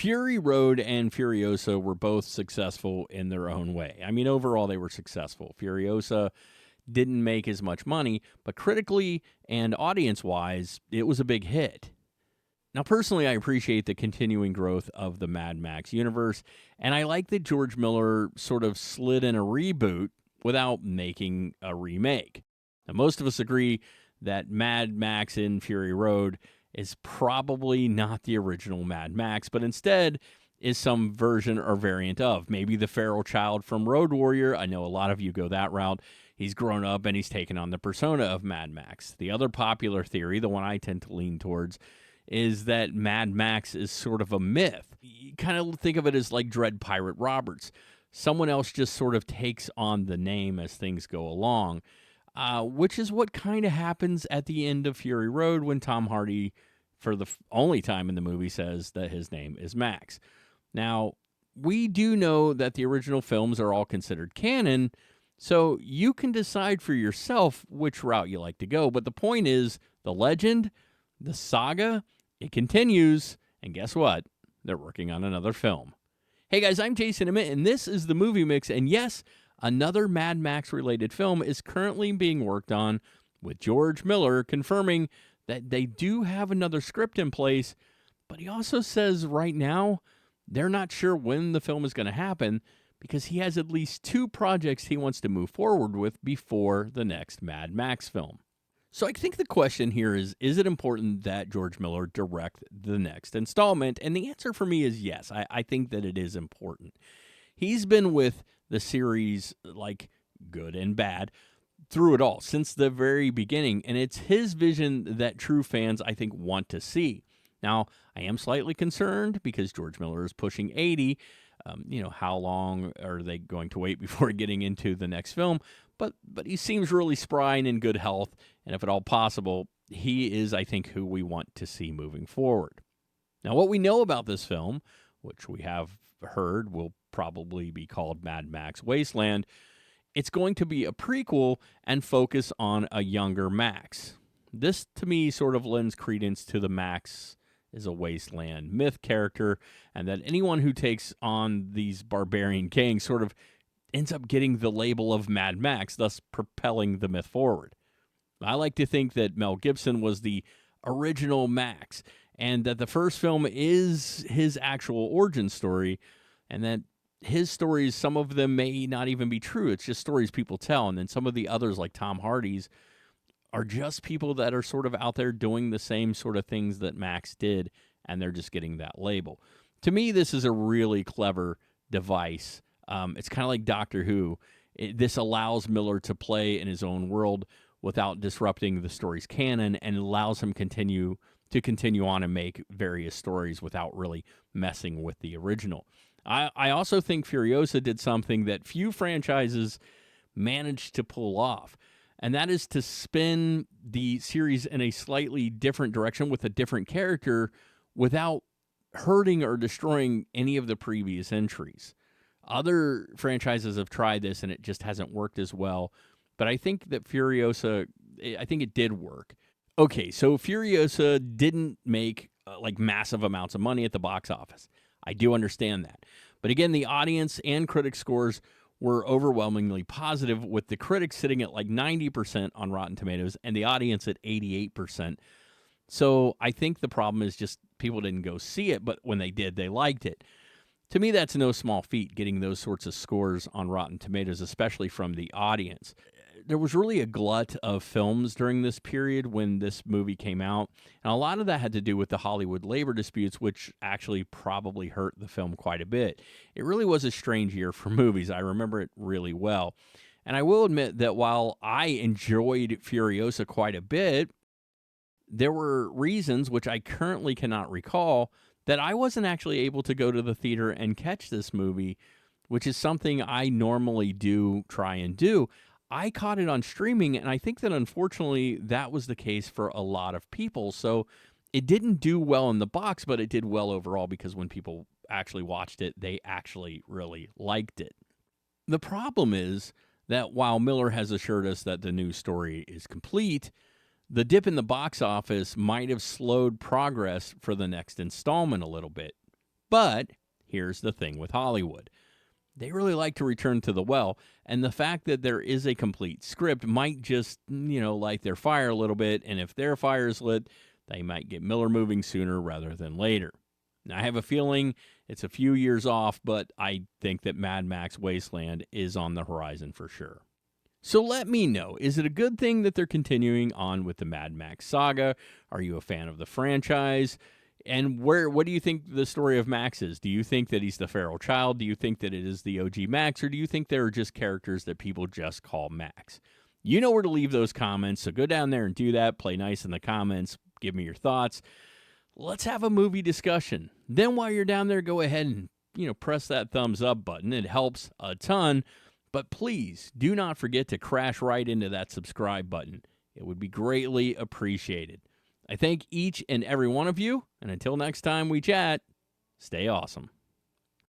Fury Road and Furiosa were both successful in their own way. I mean, overall, they were successful. Furiosa didn't make as much money, but critically and audience-wise, it was a big hit. Now, personally, I appreciate the continuing growth of the Mad Max universe, and I like that George Miller sort of slid in a reboot without making a remake. Now, most of us agree that Mad Max in Fury Road is probably not the original Mad Max, but instead is some version or variant of. Maybe the feral child from Road Warrior. I know a lot of you go that route. He's grown up and he's taken on the persona of Mad Max. The other popular theory, the one I tend to lean towards, is that Mad Max is sort of a myth. You kind of think of it as like Dread Pirate Roberts. Someone else just sort of takes on the name as things go along, which is what kind of happens at the end of Fury Road when Tom Hardy, for the only time in the movie, says that his name is Max. Now, we do know that the original films are all considered canon, so you can decide for yourself which route you like to go. But the point is, the legend, the saga, it continues, and guess what? They're working on another film. Hey guys, I'm Jason Emmett, and this is the Movie Mix, and yes, another Mad Max-related film is currently being worked on, with George Miller confirming that they do have another script in place, but he also says right now they're not sure when the film is going to happen because he has at least 2 projects he wants to move forward with before the next Mad Max film. So I think the question here is it important that George Miller direct the next installment? And the answer for me is yes. I think that it is important. He's been with the series, like good and bad, through it all since the very beginning, and it's his vision that true fans, I think, want to see. Now, I am slightly concerned because George Miller is pushing 80. How long are they going to wait before getting into the next film? But he seems really spry and in good health, and if at all possible, he is, I think, who we want to see moving forward. Now, what we know about this film, which we have heard will probably be called Mad Max Wasteland, it's going to be a prequel and focus on a younger Max. This, to me, sort of lends credence to the Max is a wasteland myth character, and that anyone who takes on these barbarian kings sort of ends up getting the label of Mad Max, thus propelling the myth forward. I like to think that Mel Gibson was the original Max, and that the first film is his actual origin story, and that his stories, some of them may not even be true. It's just stories people tell, and then some of the others, like Tom Hardy's, are just people that are sort of out there doing the same sort of things that Max did, and they're just getting that label. To me, this is a really clever device. It's kind of like Doctor Who. This allows Miller to play in his own world without disrupting the story's canon, and allows him to continue on and make various stories without really messing with the original. I also think Furiosa did something that few franchises managed to pull off, and that is to spin the series in a slightly different direction with a different character without hurting or destroying any of the previous entries. Other franchises have tried this, and it just hasn't worked as well, but I think that Furiosa, I think it did work. Okay, so Furiosa didn't make massive amounts of money at the box office. I do understand that. But again, the audience and critic scores were overwhelmingly positive, with the critics sitting at like 90% on Rotten Tomatoes and the audience at 88%. So I think the problem is just people didn't go see it, but when they did, they liked it. To me, that's no small feat, getting those sorts of scores on Rotten Tomatoes, especially from the audience. There was really a glut of films during this period when this movie came out, and a lot of that had to do with the Hollywood labor disputes, which actually probably hurt the film quite a bit. It really was a strange year for movies. I remember it really well. And I will admit that while I enjoyed Furiosa quite a bit, there were reasons, which I currently cannot recall, that I wasn't actually able to go to the theater and catch this movie, which is something I normally do try and do. I caught it on streaming, and I think that unfortunately that was the case for a lot of people. So it didn't do well in the box, but it did well overall because when people actually watched it, they actually really liked it. The problem is that while Miller has assured us that the new story is complete, the dip in the box office might have slowed progress for the next installment a little bit. But here's the thing with Hollywood. They really like to return to the well, and the fact that there is a complete script might just, light their fire a little bit, and if their fire is lit, they might get Miller moving sooner rather than later. Now, I have a feeling it's a few years off, but I think that Mad Max Wasteland is on the horizon for sure. So let me know, is it a good thing that they're continuing on with the Mad Max saga? Are you a fan of the franchise? And what do you think the story of Max is? Do you think that he's the feral child? Do you think that it is the OG Max? Or do you think there are just characters that people just call Max? You know where to leave those comments, so go down there and do that. Play nice in the comments. Give me your thoughts. Let's have a movie discussion. Then while you're down there, go ahead and, press that thumbs up button. It helps a ton. But please do not forget to crash right into that subscribe button. It would be greatly appreciated. I thank each and every one of you, and until next time we chat, stay awesome.